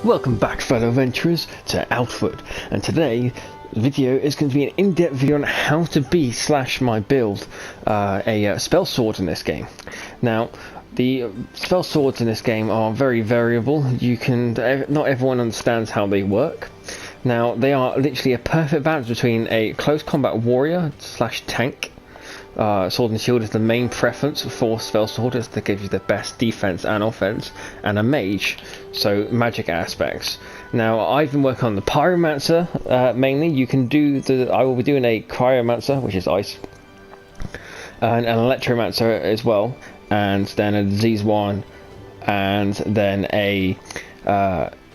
Welcome back, fellow adventurers, to Outward, and today the video is going to be an in-depth video on how to be / my build a spell sword in this game. Now, the spell swords in this game are very variable. Not everyone understands how they work. Now, they are literally a perfect balance between a close combat warrior / tank. Sword and shield is the main preference for spell sworders that gives you the best defense and offense, and a mage, so magic aspects. Now, I've been working on the pyromancer mainly. I will be doing a cryomancer, which is ice, and an electromancer as well, and then a disease one, and then a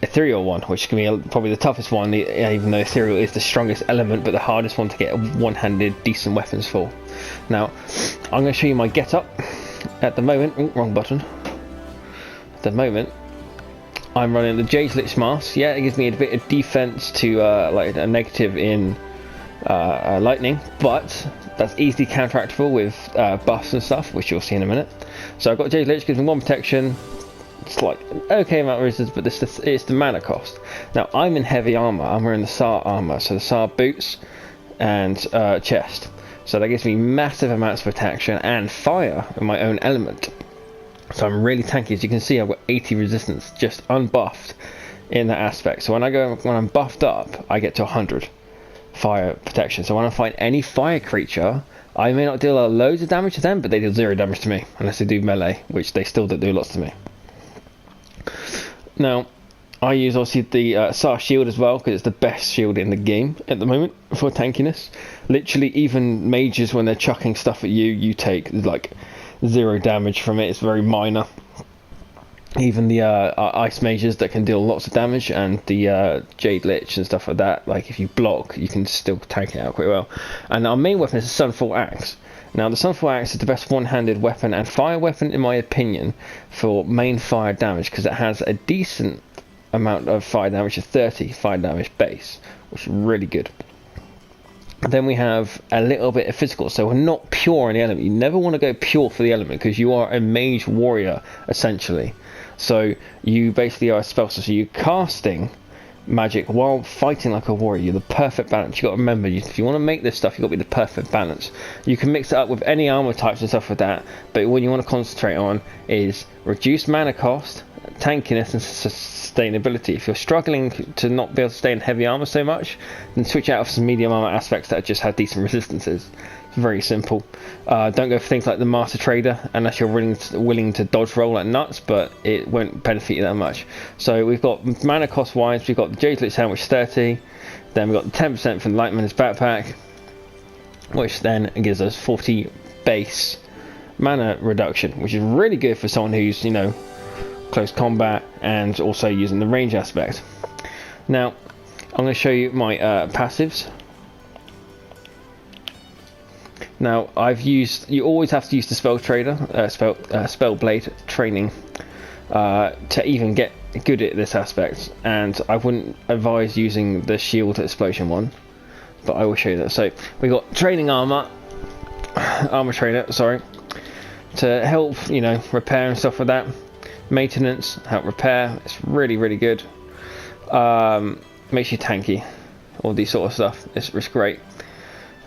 ethereal one, which can be probably the toughest one, even though ethereal is the strongest element, but the hardest one to get one-handed decent weapons for. Now, I'm going to show you my get-up. At the moment, wrong button. At the moment, I'm running the Jade Lich mask. Yeah, it gives me a bit of defense to like a negative in lightning, but that's easily counteractable with buffs and stuff, which you'll see in a minute. So I've got Jade Lich, gives me 1 protection. It's like okay amount of resistance, but it's the mana cost. Now, I'm in heavy armor. I'm wearing the SAR armor, so the SAR boots and chest. So that gives me massive amounts of protection and fire in my own element. So I'm really tanky. As you can see, I've got 80 resistance, just unbuffed in that aspect. So when I'm buffed up, I get to 100 fire protection. So when I find any fire creature, I may not deal loads of damage to them, but they deal 0 damage to me, unless they do melee, which they still do lots to me. Now, I use obviously the SAR shield as well, because it's the best shield in the game at the moment for tankiness. Literally, even mages, when they're chucking stuff at you, you take like 0 damage from it. It's very minor. Even the ice mages that can deal lots of damage, and the Jade Lich and stuff like that, like if you block, you can still tank it out quite well. And our main weapon is the Sunfall Axe. Now, the Sunfall Axe is the best one-handed weapon and fire weapon, in my opinion, for main fire damage, because it has a decent amount of fire damage, a 30 fire damage base, which is really good. Then we have a little bit of physical, so we're not pure in the element. You never want to go pure for the element, because you are a mage warrior, essentially. So you basically are a spell, so you're casting magic while fighting like a warrior. You're the perfect balance. You got to remember, if you want to make this stuff, you got to be the perfect balance. You can mix it up with any armor types and stuff like that, but what you want to concentrate on is reduced mana cost, tankiness, and sustainability. If you're struggling to not be able to stay in heavy armor so much, then switch out of some medium armor aspects that just have decent resistances. It's very simple. Don't go for things like the Master Trader unless you're willing to dodge roll like nuts, but it won't benefit you that much. So we've got mana cost wise, we've got the Jade Lich helm, which is 30. Then we've got the 10% from the Lightman's backpack, which then gives us 40 base mana reduction, which is really good for someone who's, close combat and also using the range aspect. Now, I'm going to show you my passives. Now, you always have to use the spell blade training to even get good at this aspect, and I wouldn't advise using the shield explosion one, but I will show you that. So we got training armor trainer, to help repair and stuff like that. Maintenance, help repair. It's really, really good. Makes you tanky, all these sort of stuff. It's great.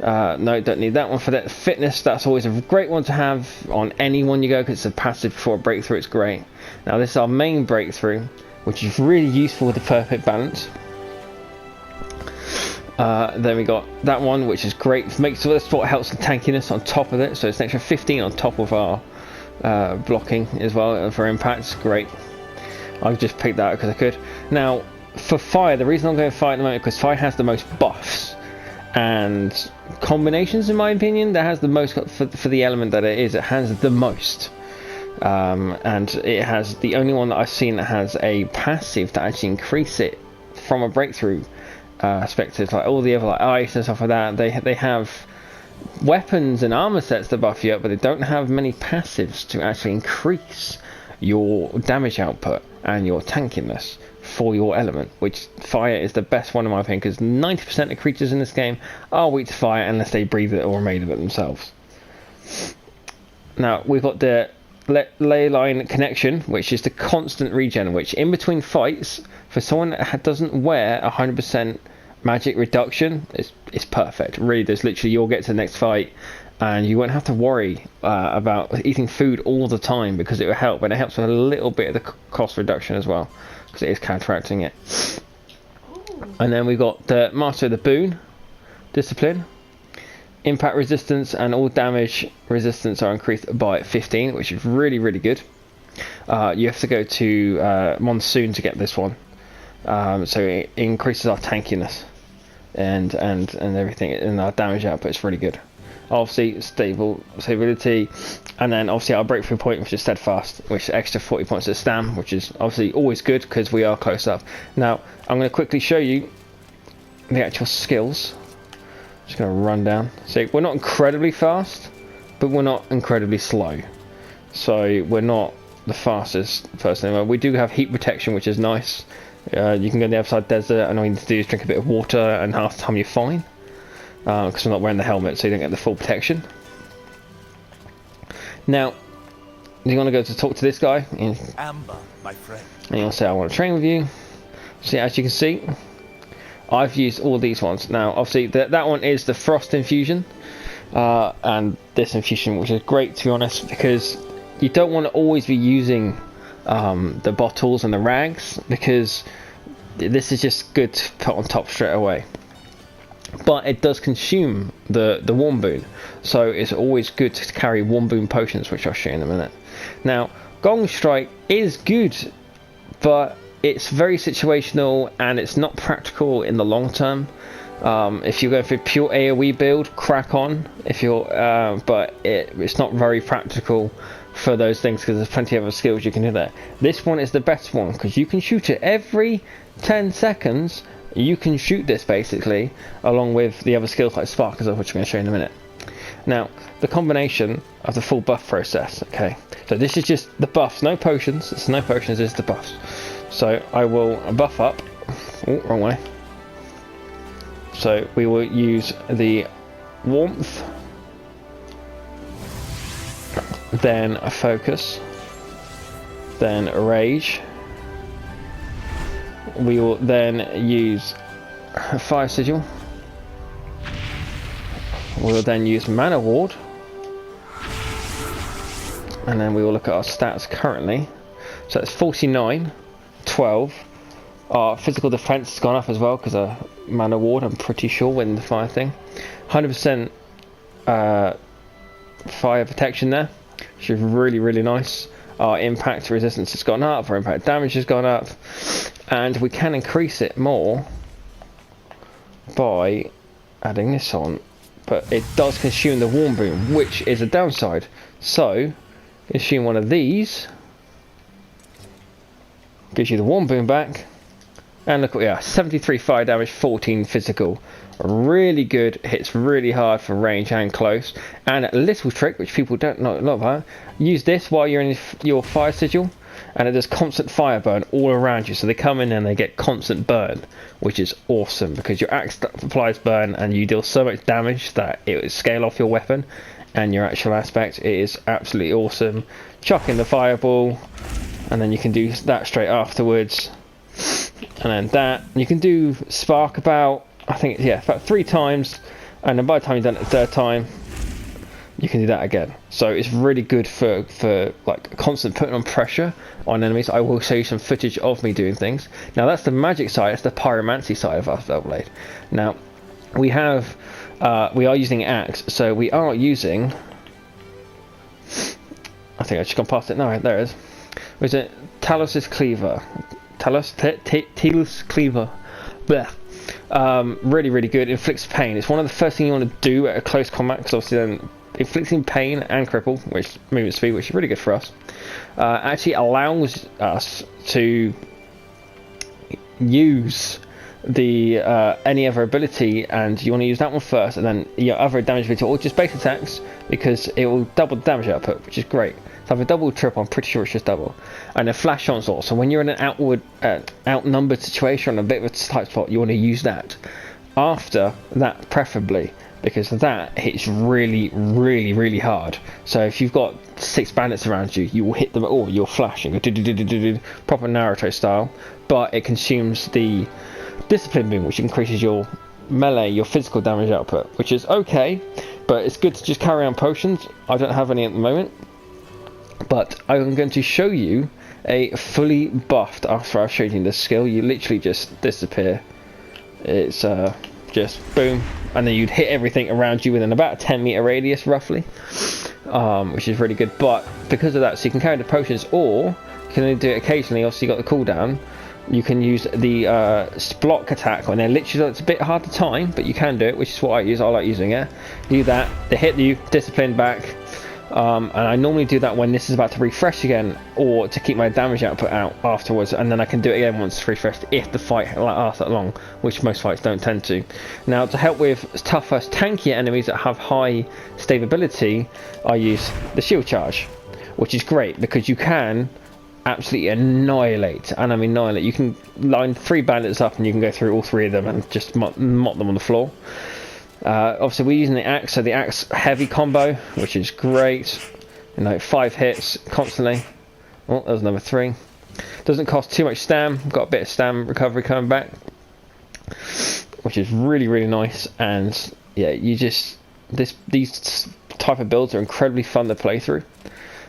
No, don't need that one for that. Fitness, that's always a great one to have on anyone you go, because it's a passive before a breakthrough. It's great. Now, this is our main breakthrough, which is really useful with the perfect balance. Then we got that one, which is great. That's what helps the tankiness on top of it. So it's an extra 15 on top of our blocking as well for impacts. Great. I've just picked that out because I could. Now, for fire, the reason I'm going fire at the moment is because fire has the most buffs and combinations, in my opinion. That has the most for the element that it is. It has the most, and it has the only one that I've seen that has a passive to actually increase it from a breakthrough perspective. Like all the other like ice and stuff like that, they have weapons and armor sets to buff you up, but they don't have many passives to actually increase your damage output and your tankiness for your element, which fire is the best one in my opinion, because 90% of creatures in this game are weak to fire unless they breathe it or are made of it themselves. Now we've got the ley line connection, which is the constant regen, which in between fights for someone that doesn't wear 100% magic reduction, it's perfect. Really, there's literally, you'll get to the next fight and you won't have to worry about eating food all the time, because it will help, and it helps with a little bit of the cost reduction as well, because it is counteracting it. And then we've got the Master of the Boon discipline. Impact resistance and all damage resistance are increased by 15, which is really, really good. You have to go to Monsoon to get this one, so it increases our tankiness and everything, and our damage output is really good. Obviously stability, and then obviously our breakthrough point, which is steadfast, which is extra 40 points of stam, which is obviously always good because we are close up. Now I'm going to quickly show you the actual skills. Just going to run down. So we're not incredibly fast, but we're not incredibly slow, so we're not the fastest person. We do have heat protection, which is nice. You can go to the outside desert, and all you need to do is drink a bit of water, and half the time you're fine, because we're not wearing the helmet, so you don't get the full protection. Now you want to go to talk to this guy, Amber, my friend, and you'll say, I want to train with you. So as you can see, I've used all these ones. Now obviously that one is the frost infusion, and this infusion, which is great, to be honest, because you don't want to always be using the bottles and the rags, because this is just good to put on top straight away. But it does consume the warm boon, so it's always good to carry warm boon potions, which I'll show you in a minute. Now Gong Strike is good, but it's very situational and it's not practical in the long term. If you're going for a pure AoE build, crack on. If you're, but it's not very practical for those things, because there's plenty of other skills you can do there. This one is the best one, because you can shoot it every 10 seconds. You can shoot this basically, along with the other skills like Spark, which I'm going to show you in a minute. Now, the combination of the full buff process. Okay, so this is just the buffs, no potions. It's no potions, it's the buffs. So I will buff up. Oh, wrong way. So we will use the warmth, then a focus, then a rage. We will then use a fire sigil. We will then use mana ward, and then we will look at our stats currently. So it's 49, 12. Our physical defense has gone up as well because of mana ward, I'm pretty sure, when the fire thing. 100% fire protection there, which is really, really nice. Our impact resistance has gone up, our impact damage has gone up, and we can increase it more by adding this on, but it does consume the warm boon, which is a downside. So consume one of these, gives you the warm boon back, and look what we are, 73 fire damage, 14 physical. Really good, hits really hard for range and close. And a little trick which people don't know a lot about, use this while you're in your fire sigil, and it does constant fire burn all around you. So they come in and they get constant burn, which is awesome, because your axe applies burn and you deal so much damage that it will scale off your weapon and your actual aspect. It is absolutely awesome. Chuck in the fireball, and then you can do that straight afterwards, and then that you can do spark about, I think, yeah, about 3 times, and then by the time you've done it the 3rd time, you can do that again. So it's really good for like constant putting on pressure on enemies. I will show you some footage of me doing things. Now that's the magic side, it's the pyromancy side of our Spellblade. Now we have we are using axe, so we are using, I think I just gone past it. No, there it is. Was it Talos' Cleaver? Talos Cleaver. Blech. Really, really good. Inflicts pain. It's one of the first things you want to do at a close combat, because obviously then inflicting pain and cripple, which movement speed, which is really good for us, actually allows us to use the any other ability, and you want to use that one first, and then your other damage ability, or just base attacks, because it will double the damage output, which is great. So if a double triple, I'm pretty sure it's just double. And a flash onslaught, so when you're in an outnumbered situation, on a bit of a tight spot, you want to use that after that, preferably, because that hits really hard. So if you've got 6 bandits around you, you will hit them at all. You'll flash and go do, proper Naruto style. But it consumes the discipline beam, which increases your melee, your physical damage output, which is okay. But it's good to just carry on potions. I don't have any at the moment, but I'm going to show you a fully buffed. After I've showed you this skill, you literally just disappear. It's just boom, and then you'd hit everything around you within about a 10-meter radius roughly, which is really good. But because of that, so you can carry the potions, or you can only do it occasionally. Obviously, you got the cooldown. You can use the block attack, and then literally it's a bit hard to time, but you can do it, which is what I use. I like using it. Do that, they hit you, discipline back, and I normally do that when this is about to refresh again, or to keep my damage output out afterwards, and then I can do it again once it's refreshed if the fight lasts that long, which most fights don't tend to. Now, to help with tougher, tankier enemies that have high stability, I use the shield charge, which is great because you can absolutely annihilate, and I mean annihilate. You can line 3 bandits up and you can go through all 3 of them and just mop them on the floor. Obviously we're using the axe, so the axe heavy combo, which is great. 5 hits constantly. Oh, there's another 3. Doesn't cost too much stam. Got a bit of stam recovery coming back, which is really nice. And yeah, you just these type of builds are incredibly fun to play through.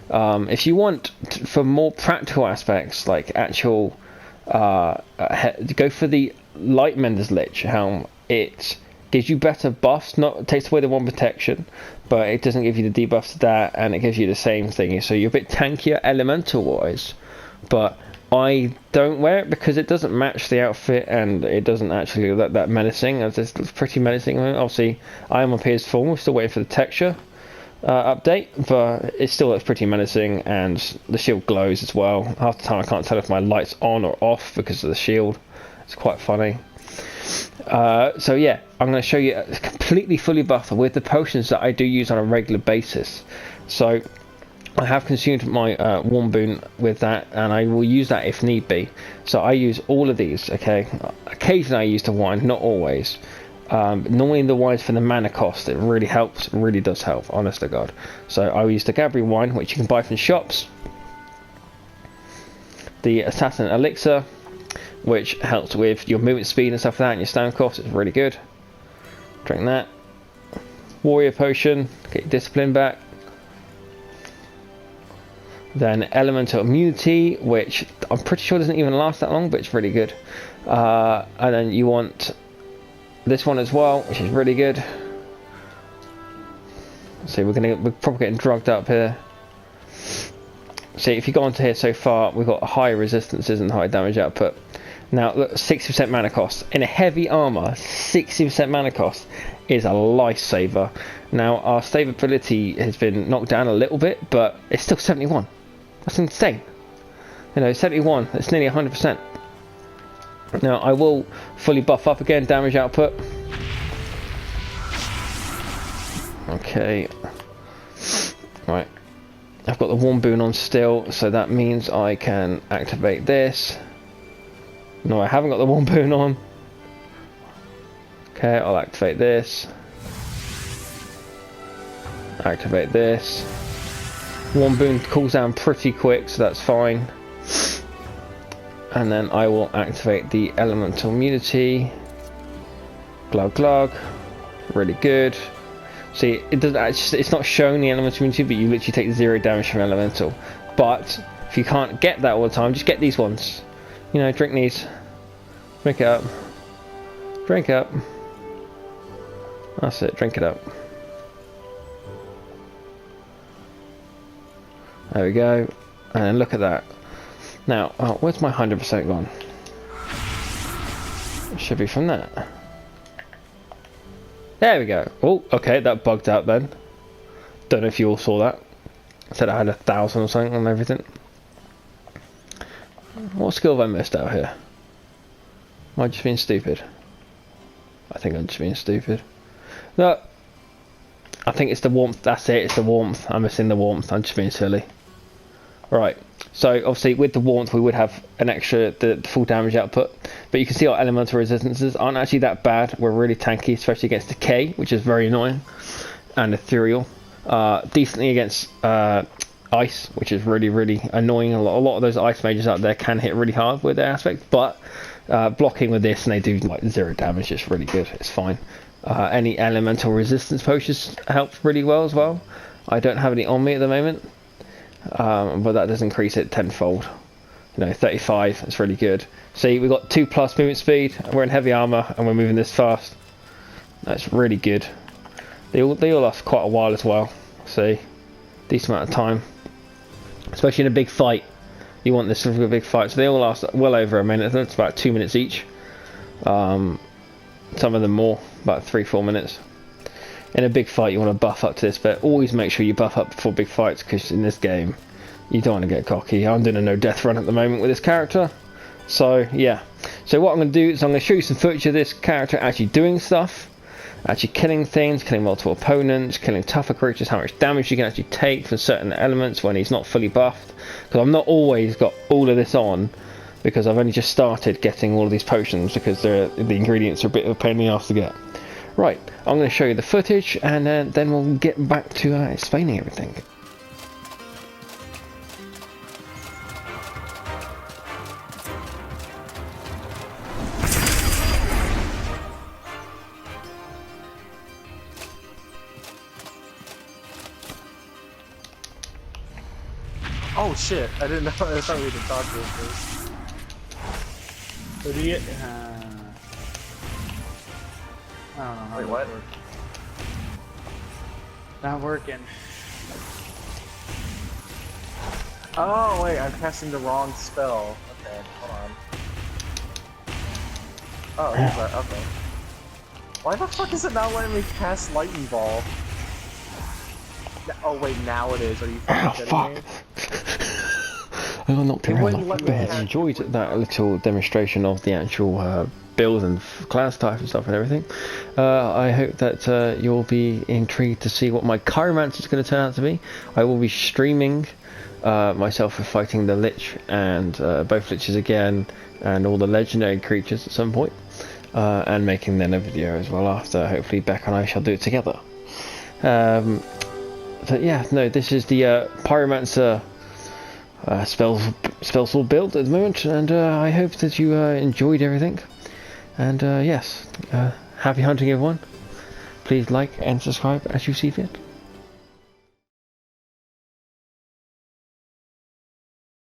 If you want for more practical aspects, like actual go for the Light Mender's Lich. How it gives you better buffs, it takes away the 1 protection, but it doesn't give you the debuffs to that, and it gives you the same thing. So you're a bit tankier elemental wise, but I don't wear it because it doesn't match the outfit, and it doesn't actually look that menacing. It's pretty menacing. Obviously I am on PS4, we're still waiting for the texture update, but it still looks pretty menacing, and the shield glows as well. Half the time I can't tell if my light's on or off because of the shield. It's quite funny. So yeah, I'm going to show you a completely fully buffed with the potions that I do use on a regular basis. So I have consumed my warm boon with that, and I will use that if need be. So I use all of these, okay? Occasionally I use the wine, not always. Normally the wine's for the mana cost. It really helps, really does help, honest to God. So I use the Gabri wine, which you can buy from shops. The Assassin Elixir, which helps with your movement speed and stuff like that, and your stamina cost. It's really good. Drink that. Warrior Potion, get your discipline back. Then Elemental Immunity, which I'm pretty sure doesn't even last that long, but it's really good. And then you want this one as well, which is really good. See, we're probably getting drugged up here. See, if you go onto here so far, we've got high resistances and high damage output. Now, look, 60% mana cost. In a heavy armor, 60% mana cost is a lifesaver. Now, our stability has been knocked down a little bit, but it's still 71. That's insane. 71, that's nearly 100%. Now, I will fully buff up again, damage output. Okay. Right. I've got the warm boon on still, so that means I can activate this. No, I haven't got the warm boon on. Okay, I'll activate this. Activate this. Warm boon cools down pretty quick, so that's fine. And then I will activate the elemental immunity. Glug glug. Really good. See, it doesn't actually, it's not showing the elemental immunity, but you literally take 0 damage from elemental. But if you can't get that all the time, just get these ones. Drink these. Drink it up. Drink up. That's it, drink it up. There we go. And then look at that. Now, where's my 100% gone? It should be from that. There we go. Oh, okay, that bugged out then. Don't know if you all saw that. I said I had 1,000 or something on everything. What skill have I missed out here? Am I just being stupid? I think I'm just being stupid. No, I think it's the warmth. That's it, it's the warmth. I'm missing the warmth. I'm just being silly. Right, So obviously with the warmth we would have an extra the full damage output, but you can see our elemental resistances aren't actually that bad. We're really tanky, especially against decay, which is very annoying, and ethereal. Decently against ice, which is really annoying. A lot of those ice mages out there can hit really hard with their aspect, but blocking with this and they do like 0 damage. It's really good. It's fine. Any elemental resistance potions help really well as well. I don't have any on me at the moment, but that does increase it tenfold. 35. It's really good. See, we've got 2+ movement speed. We're in heavy armor and we're moving this fast. That's really good. They all last quite a while as well. See, decent amount of time, especially in a big fight. You want this for a big fight, so they all last well over a minute. That's about 2 minutes each. Some of them more, about 3-4 minutes. In a big fight, you want to buff up to this, but always make sure you buff up before big fights, because in this game, you don't want to get cocky. I'm doing a no death run at the moment with this character, so yeah. So what I'm going to do is I'm going to show you some footage of this character actually doing stuff. Actually killing things, killing multiple opponents, killing tougher creatures, how much damage you can actually take from certain elements when he's not fully buffed. Because I've not always got all of this on, because I've only just started getting all of these potions, because the ingredients are a bit of a pain in the ass to get. Right, I'm going to show you the footage, and then we'll get back to explaining everything. Oh shit, I didn't know. I thought we could talk to this first. So do you... I don't know how Wait, what? Not working. Oh wait, I'm casting the wrong spell. Okay, hold on. Oh, here's that. Okay. Why the fuck is it not letting me cast Lightning Ball? Oh wait, now it is. Are you fucking kidding me? I got knocked around wouldn't like let a me bear. I enjoyed that little demonstration of the actual build and class type and stuff and everything. I hope that you'll be intrigued to see what my Chiromancer is going to turn out to be. I will be streaming myself for fighting the Lich and both Liches again and all the legendary creatures at some point, and making then a video as well after. Hopefully Beck and I shall do it together. But yeah, no, this is the Pyromancer spell sword build at the moment, and I hope that you enjoyed everything. And yes, happy hunting everyone. Please like and subscribe as you see fit.